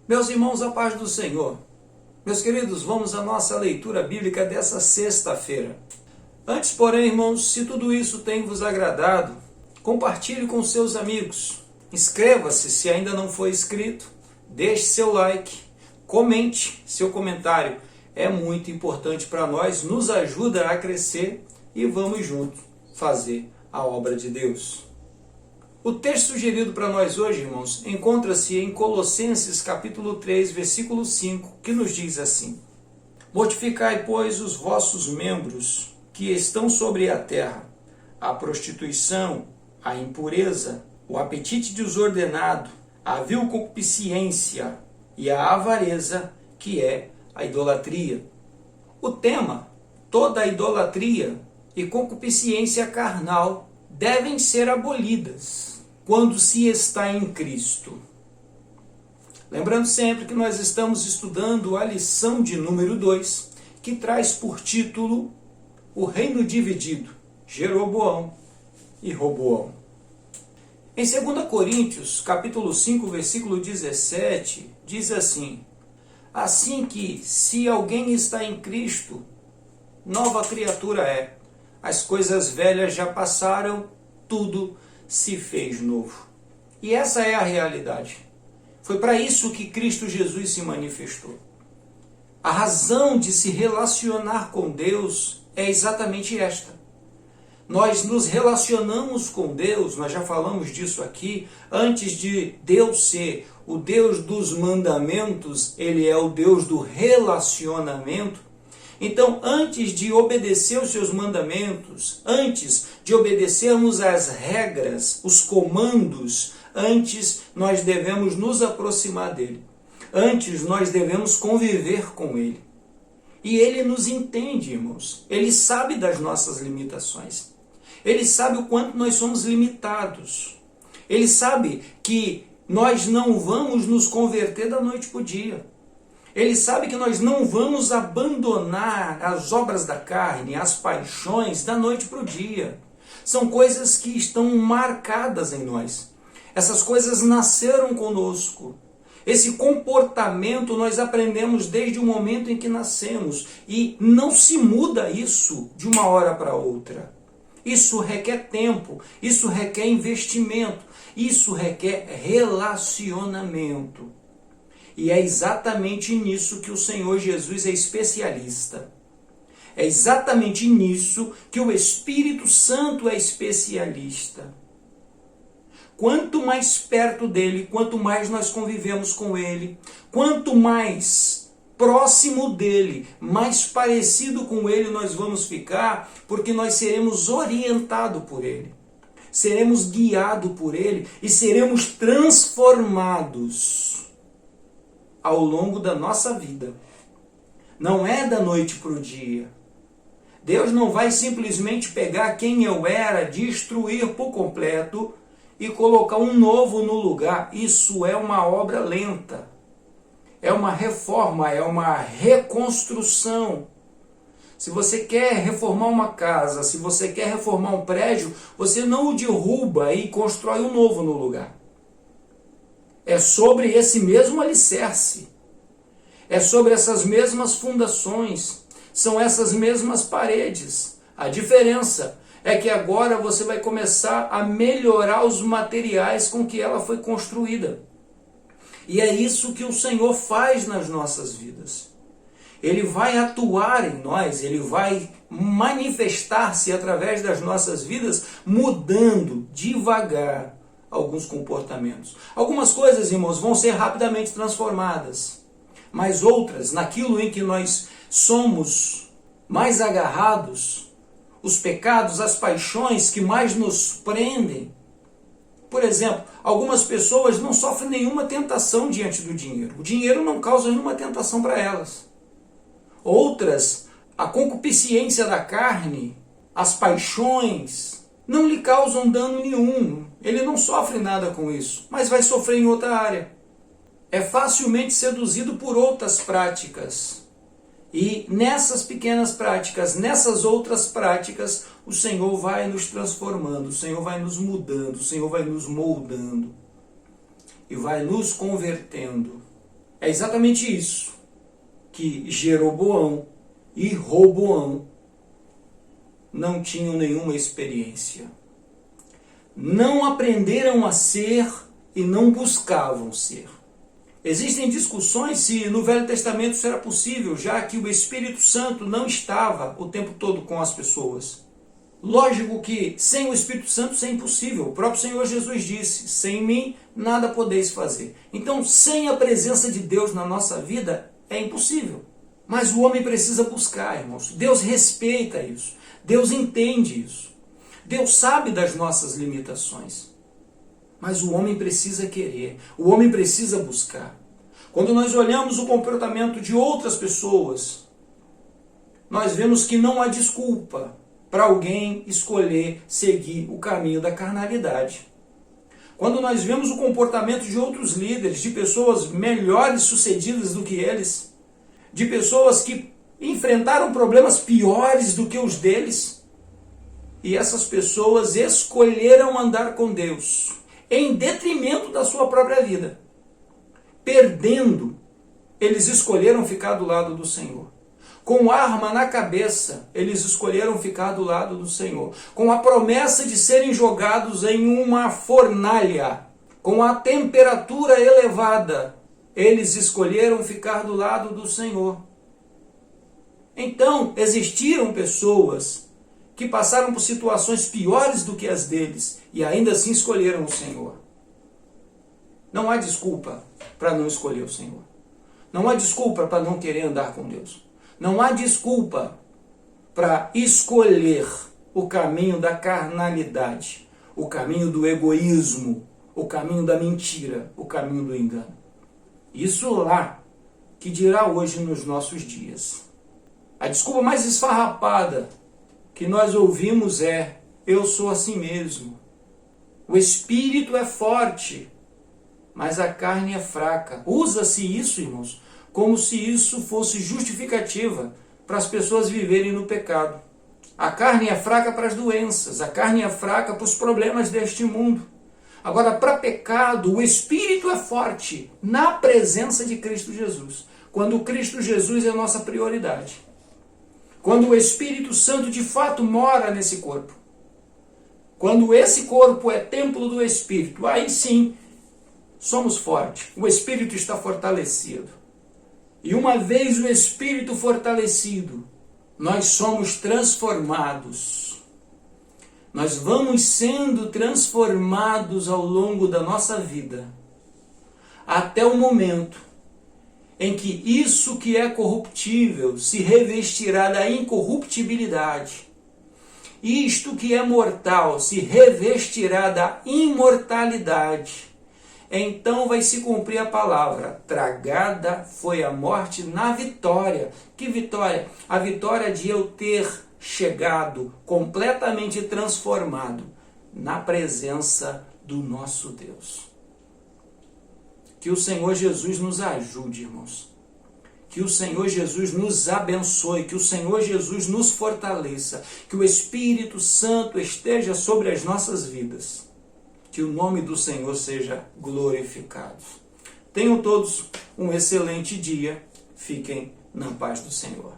Meus irmãos, a paz do Senhor. Meus queridos, vamos à nossa leitura bíblica dessa sexta-feira. Antes, porém, irmãos, se tudo isso tem vos agradado, compartilhe com seus amigos. Inscreva-se se ainda não foi inscrito, deixe seu like, comente seu comentário. É muito importante para nós, nos ajuda a crescer e vamos juntos fazer a obra de Deus. O texto sugerido para nós hoje, irmãos, encontra-se em Colossenses capítulo 3, versículo 5, que nos diz assim: Mortificai, pois, os vossos membros que estão sobre a terra, a prostituição, a impureza, o apetite desordenado, a vil concupiscência e a avareza, que é a idolatria. O tema, toda idolatria e concupiscência carnal devem ser abolidas quando se está em Cristo. Lembrando sempre que nós estamos estudando a lição de número 2, que traz por título O Reino Dividido, Jeroboão e Roboão. Em 2 Coríntios, capítulo 5, versículo 17, diz assim: Assim que, se alguém está em Cristo, nova criatura é. As coisas velhas já passaram, tudo se fez novo. E essa é a realidade. Foi para isso que Cristo Jesus se manifestou. A razão de se relacionar com Deus é exatamente esta. Nós nos relacionamos com Deus, nós já falamos disso aqui, antes de Deus ser o Deus dos mandamentos, Ele é o Deus do relacionamento. Então, antes de obedecer os seus mandamentos, antes de obedecermos às regras, os comandos, antes nós devemos nos aproximar dele. Antes nós devemos conviver com ele. E ele nos entende, irmãos. Ele sabe das nossas limitações. Ele sabe o quanto nós somos limitados. Ele sabe que nós não vamos nos converter da noite para o dia. Ele sabe que nós não vamos abandonar as obras da carne, as paixões da noite para o dia. São coisas que estão marcadas em nós. Essas coisas nasceram conosco. Esse comportamento nós aprendemos desde o momento em que nascemos. E não se muda isso de uma hora para outra. Isso requer tempo, isso requer investimento, isso requer relacionamento. E é exatamente nisso que o Senhor Jesus é especialista. É exatamente nisso que o Espírito Santo é especialista. Quanto mais perto dele, quanto mais nós convivemos com ele, quanto mais próximo dele, mais parecido com ele nós vamos ficar, porque nós seremos orientados por ele. Seremos guiados por ele e seremos transformados ao longo da nossa vida. Não é da noite para o dia. Deus não vai simplesmente pegar quem eu era, destruir por completo e colocar um novo no lugar. Isso é uma obra lenta. É uma reforma, é uma reconstrução. Se você quer reformar uma casa, se você quer reformar um prédio, você não o derruba e constrói um novo no lugar. É sobre esse mesmo alicerce. É sobre essas mesmas fundações. São essas mesmas paredes. A diferença é que agora você vai começar a melhorar os materiais com que ela foi construída. E é isso que o Senhor faz nas nossas vidas. Ele vai atuar em nós, ele vai manifestar-se através das nossas vidas, mudando devagar alguns comportamentos. Algumas coisas, irmãos, vão ser rapidamente transformadas, mas outras, naquilo em que nós somos mais agarrados, os pecados, as paixões que mais nos prendem. Por exemplo, algumas pessoas não sofrem nenhuma tentação diante do dinheiro. O dinheiro não causa nenhuma tentação para elas. Outras, a concupiscência da carne, as paixões, não lhe causam dano nenhum. Ele não sofre nada com isso, mas vai sofrer em outra área. É facilmente seduzido por outras práticas. E nessas pequenas práticas, nessas outras práticas, o Senhor vai nos transformando, o Senhor vai nos mudando, o Senhor vai nos moldando e vai nos convertendo. É exatamente isso que Jeroboão e Roboão não tinham nenhuma experiência. Não aprenderam a ser e não buscavam ser. Existem discussões se no Velho Testamento isso era possível, já que o Espírito Santo não estava o tempo todo com as pessoas. Lógico que sem o Espírito Santo isso é impossível. O próprio Senhor Jesus disse, sem mim nada podeis fazer. Então, sem a presença de Deus na nossa vida é impossível. Mas o homem precisa buscar, irmãos. Deus respeita isso. Deus entende isso. Deus sabe das nossas limitações. Mas o homem precisa querer. O homem precisa buscar. Quando nós olhamos o comportamento de outras pessoas, nós vemos que não há desculpa para alguém escolher seguir o caminho da carnalidade. Quando nós vemos o comportamento de outros líderes, de pessoas melhores sucedidas do que eles, de pessoas que enfrentaram problemas piores do que os deles, e essas pessoas escolheram andar com Deus, em detrimento da sua própria vida. Perdendo, eles escolheram ficar do lado do Senhor. Com arma na cabeça, eles escolheram ficar do lado do Senhor. Com a promessa de serem jogados em uma fornalha, com a temperatura elevada, eles escolheram ficar do lado do Senhor. Então, existiram pessoas que passaram por situações piores do que as deles e ainda assim escolheram o Senhor. Não há desculpa para não escolher o Senhor. Não há desculpa para não querer andar com Deus. Não há desculpa para escolher o caminho da carnalidade, o caminho do egoísmo, o caminho da mentira, o caminho do engano. Isso lá que dirá hoje nos nossos dias. A desculpa mais esfarrapada que nós ouvimos é: eu sou assim mesmo. O espírito é forte, mas a carne é fraca. Usa-se isso, irmãos, como se isso fosse justificativa para as pessoas viverem no pecado. A carne é fraca para as doenças, a carne é fraca para os problemas deste mundo. Agora, para pecado, o espírito é forte na presença de Cristo Jesus. Quando Cristo Jesus é a nossa prioridade. Quando o Espírito Santo de fato mora nesse corpo. Quando esse corpo é templo do Espírito, aí sim somos fortes. O Espírito está fortalecido. E uma vez o Espírito fortalecido, nós somos transformados. Nós vamos sendo transformados ao longo da nossa vida, até o momento em que isso que é corruptível se revestirá da incorruptibilidade. Isto que é mortal se revestirá da imortalidade. Então vai se cumprir a palavra: tragada foi a morte na vitória. Que vitória? A vitória de eu ter chegado completamente transformado na presença do nosso Deus. Que o Senhor Jesus nos ajude, irmãos. Que o Senhor Jesus nos abençoe, que o Senhor Jesus nos fortaleça, que o Espírito Santo esteja sobre as nossas vidas. Que o nome do Senhor seja glorificado. Tenham todos um excelente dia. Fiquem na paz do Senhor.